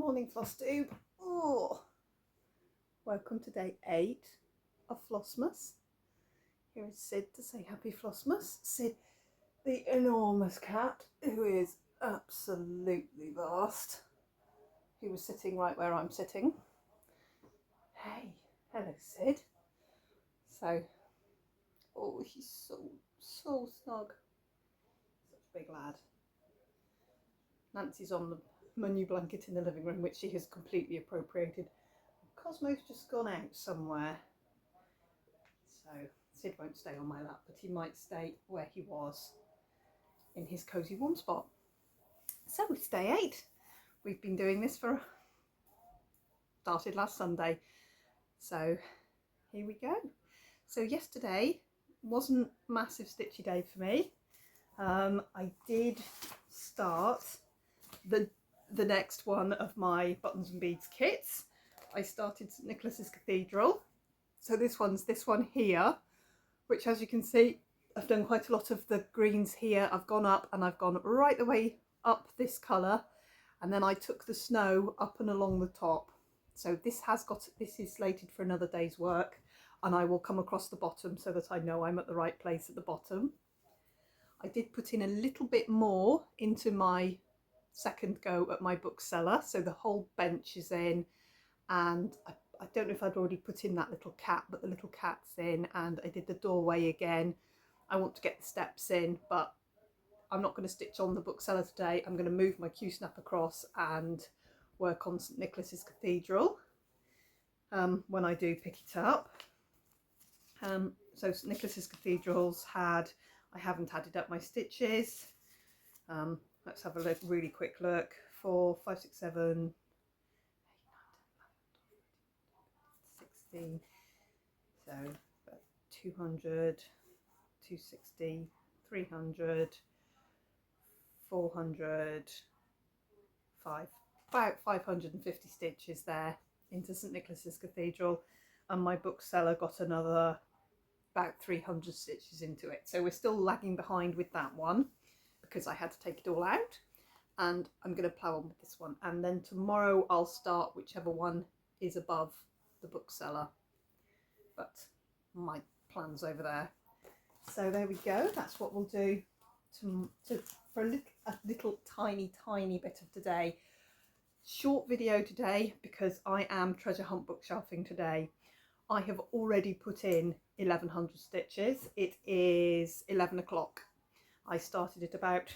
Morning, Floss Tube. Oh, welcome to day 8 of Flossmas. Here is Sid to say happy Flossmas. Sid, the enormous cat, who is absolutely vast. He was sitting right where I'm sitting. Hey, hello Sid. So, oh, he's so snug. Such a big lad. Nancy's on my new blanket in the living room, which she has completely appropriated. Cosmo's just gone out somewhere, so Sid won't stay on my lap, but he might stay where he was in his cosy warm spot. So it's day 8. We've been doing this started last Sunday, so here we go. So yesterday wasn't a massive stitchy day for me. I did start the next one of my buttons and beads kits. I started St Nicholas's Cathedral. So this one here, which, as you can see, I've done quite a lot of the greens here. I've gone up and I've gone right the way up this colour, and then I took the snow up and along the top. So this is slated for another day's work, and I will come across the bottom so that I know I'm at the right place at the bottom. I did put in a little bit more into my second go at my bookseller, so the whole bench is in, and I don't know if I'd already put in that little cat, but the little cat's in, and I did the doorway again. I want to get the steps in, but I'm not going to stitch on the bookseller today. I'm going to move my Q-snap across and work on St Nicholas's Cathedral when I do pick it up. So St Nicholas's Cathedral's I haven't added up my stitches. Let's have a really quick look. 4, 5, 6, 7, 16, so 200, 260, 300, 400, about 550 stitches there into St Nicholas's Cathedral, and my bookseller got another about 300 stitches into it. So we're still lagging behind with that one because I had to take it all out, and I'm going to plough on with this one, and then tomorrow I'll start whichever one is above the bookseller, but my plan's over there. So there we go. That's what we'll do for a little tiny bit of today. Short video today because I am treasure hunt bookshelving today. I have already put in 1100 stitches. It is 11 o'clock. I started at about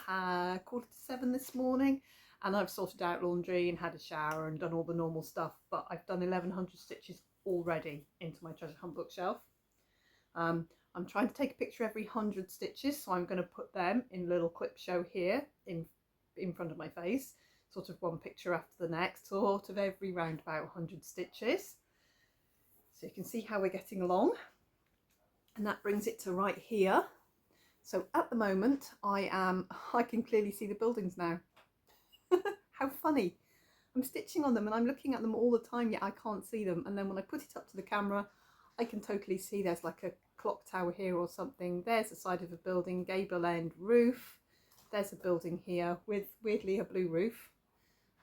6:45 this morning, and I've sorted out laundry and had a shower and done all the normal stuff, but I've done 1100 stitches already into my treasure hunt bookshelf. I'm trying to take a picture every 100 stitches, so I'm going to put them in a little clip show here in front of my face, sort of one picture after the next, sort of every round about 100 stitches. So you can see how we're getting along, and that brings it to right here. So at the moment I can clearly see the buildings now. How funny. I'm stitching on them and I'm looking at them all the time, yet I can't see them, and then when I put it up to the camera I can totally see there's like a clock tower here or something. There's the side of a building, gable end roof. There's a building here with weirdly a blue roof,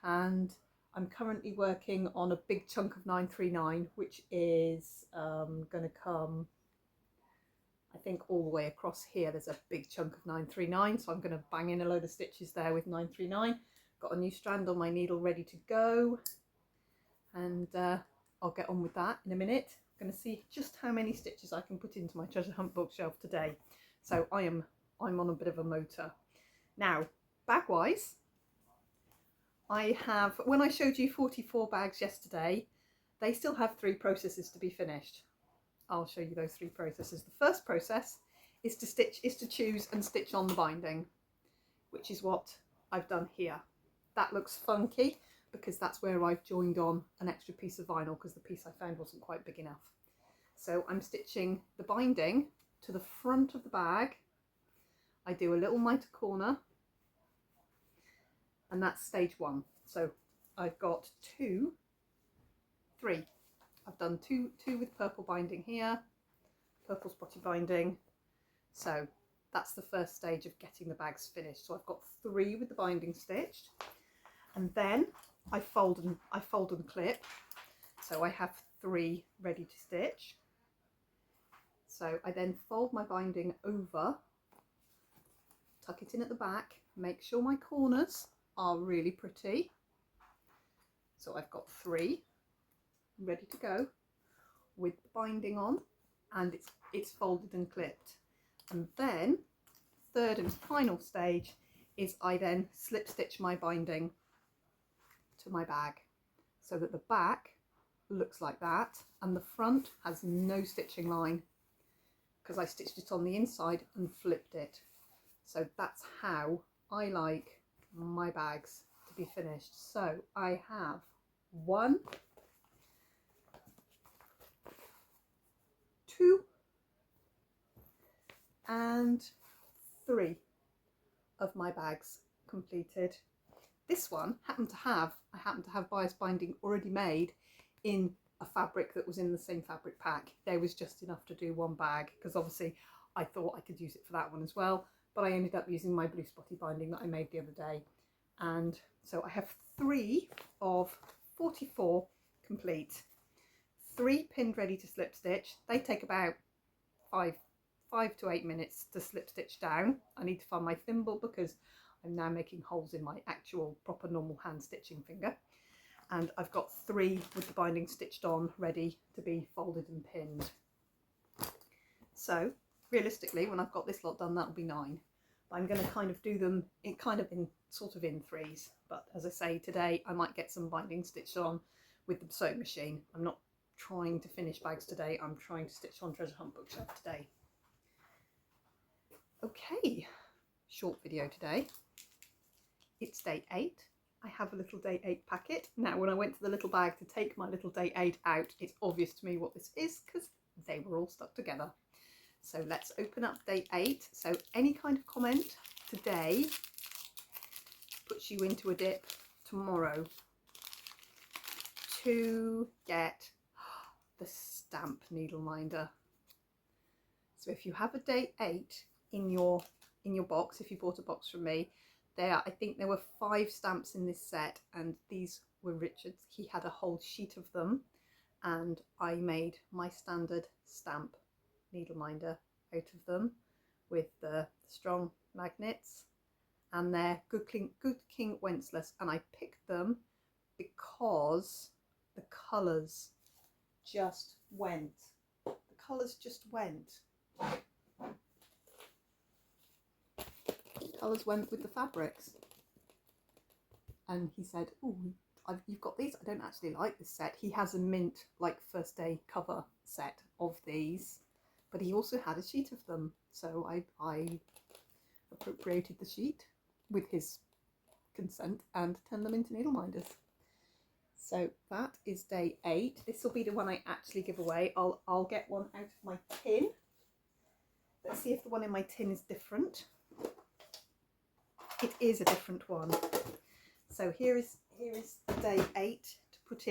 and I'm currently working on a big chunk of 939, which is going to come, I think, all the way across here. There's a big chunk of 939, so I'm going to bang in a load of stitches there with 939. Got a new strand on my needle ready to go, and I'll get on with that in a minute. I'm going to see just how many stitches I can put into my treasure hunt bookshelf today. So I'm on a bit of a motor. Now, bag wise, I have, when I showed you 44 bags yesterday, they still have 3 processes to be finished. I'll show you those 3 processes. The first process is to choose and stitch on the binding, which is what I've done here. That looks funky because that's where I've joined on an extra piece of vinyl because the piece I found wasn't quite big enough. So I'm stitching the binding to the front of the bag. I do a little miter corner, and that's stage 1. So I've got 3. I've done two with purple binding here, purple spotty binding. So that's the first stage of getting the bags finished. So I've got 3 with the binding stitched, and then I fold and clip. So I have 3 ready to stitch. So I then fold my binding over, tuck it in at the back, make sure my corners are really pretty. So I've got 3 ready to go with the binding on, and it's folded and clipped. And then third and final stage is I then slip stitch my binding to my bag so that the back looks like that and the front has no stitching line, because I stitched it on the inside and flipped it. So that's how I like my bags to be finished. So I have 1, 2 and 3 of my bags completed. This one I happen to have bias binding already made in a fabric that was in the same fabric pack. There was just enough to do 1 bag, because obviously I thought I could use it for that one as well, but I ended up using my blue spotty binding that I made the other day. And so I have 3 of 44 complete, 3 pinned ready to slip stitch. They take about 5 to 8 minutes to slip stitch down. I need to find my thimble because I'm now making holes in my actual proper normal hand stitching finger. And I've got 3 with the binding stitched on, ready to be folded and pinned. So realistically, when I've got this lot done, that'll be 9. But I'm going to kind of do them in sort of in 3s. But as I say, today I might get some binding stitched on with the sewing machine. I'm not trying to finish bags today. I'm trying to stitch on treasure hunt bookshelf today. Okay, short video today. It's day 8. I have a little day 8 packet. Now, when I went to the little bag to take my little day 8 out, it's obvious to me what this is because they were all stuck together. So let's open up day 8. So any kind of comment today puts you into a dip tomorrow to get the stamp needle minder. So if you have a day 8 in your box, if you bought a box from me, I think there were 5 stamps in this set, and these were Richard's. He had a whole sheet of them, and I made my standard stamp needle minder out of them with the strong magnets, and they're Good King Wenceslas, and I picked them because the colours just went. The colours just went. Colours went with the fabrics. And he said, oh, you've got these. I don't actually like this set. He has a mint like first day cover set of these, but he also had a sheet of them. So I appropriated the sheet with his consent and turned them into needle minders. So that is day 8. This will be the one I actually give away. I'll get one out of my tin. Let's see if the one in my tin is different. It is a different one. So here is day 8 to put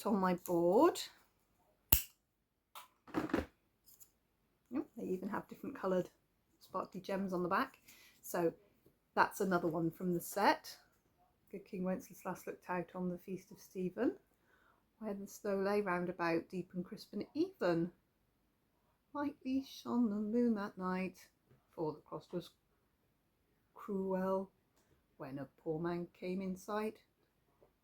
on my board. Oh, they even have different coloured sparkly gems on the back. So that's another one from the set. Good King Wenceslas looked out on the feast of Stephen, where the snow lay round about, deep and crisp and even. Lightly shone the moon that night, for the frost was cruel, when a poor man came in sight,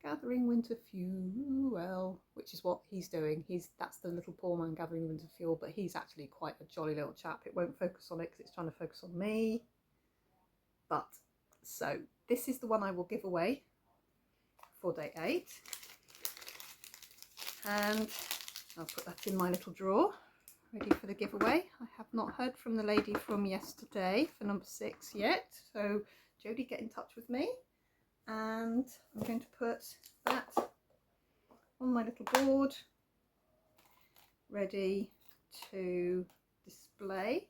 gathering winter fuel, which is what he's doing. That's the little poor man gathering winter fuel, but he's actually quite a jolly little chap. It won't focus on it because it's trying to focus on me. But so this is the one I will give away for day 8, and I'll put that in my little drawer ready for the giveaway. I have not heard from the lady from yesterday for number 6 yet, so Jodie, get in touch with me, and I'm going to put that on my little board ready to display.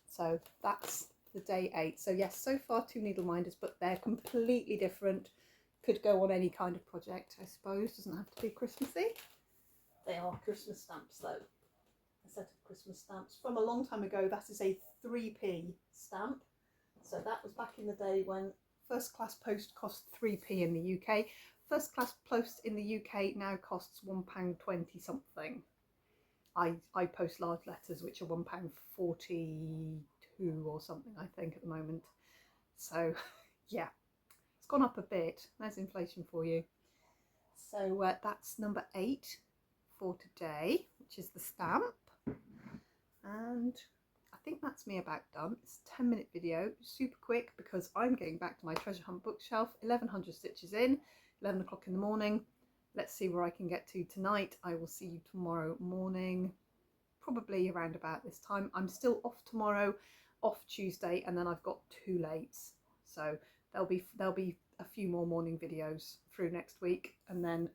So that's the day 8. So yes, so far 2 needle minders, but they're completely different. Could go on any kind of project, I suppose. Doesn't have to be Christmassy. They are Christmas stamps though. A set of Christmas stamps from a long time ago. That is a 3p stamp. So that was back in the day when First class post costs 3p in the UK. First class post in the UK now costs £1.20 something. I post large letters, which are £1.42 or something, I think, at the moment. So yeah, it's gone up a bit. There's inflation for you. So that's number 8 for today, which is the stamp. And I think that's me about done. It's a 10-minute video, super quick, because I'm getting back to my treasure hunt bookshelf. 1100 stitches in, 11 o'clock in the morning. Let's see where I can get to tonight. I will see you tomorrow morning, probably around about this time. I'm still off tomorrow, off Tuesday, and then I've got 2 lates. So there'll be a few more morning videos through next week, and then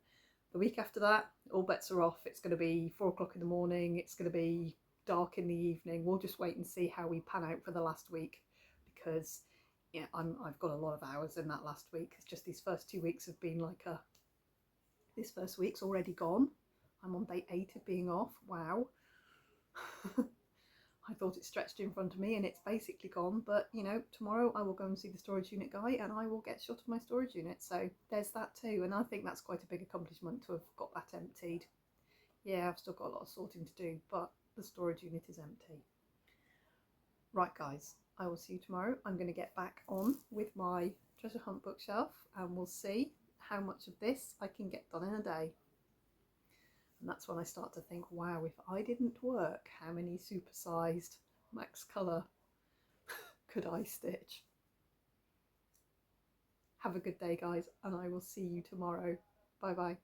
the week after that, all bets are off. It's going to be 4 o'clock in the morning. It's going to be dark in the evening. We'll just wait and see how we pan out for the last week, because yeah, I've got a lot of hours in that last week. It's just these first 2 weeks have been like this first week's already gone. I'm on day 8 of being off. Wow. I thought it stretched in front of me and it's basically gone, but you know, tomorrow I will go and see the storage unit guy and I will get shot of my storage unit. So there's that too, and I think that's quite a big accomplishment to have got that emptied. Yeah, I've still got a lot of sorting to do, but the storage unit is empty. Right guys, I will see you tomorrow. I'm going to get back on with my treasure hunt bookshelf and we'll see how much of this I can get done in a day. And that's when I start to think, wow, if I didn't work, how many supersized max colour could I stitch? Have a good day guys, and I will see you tomorrow. Bye bye.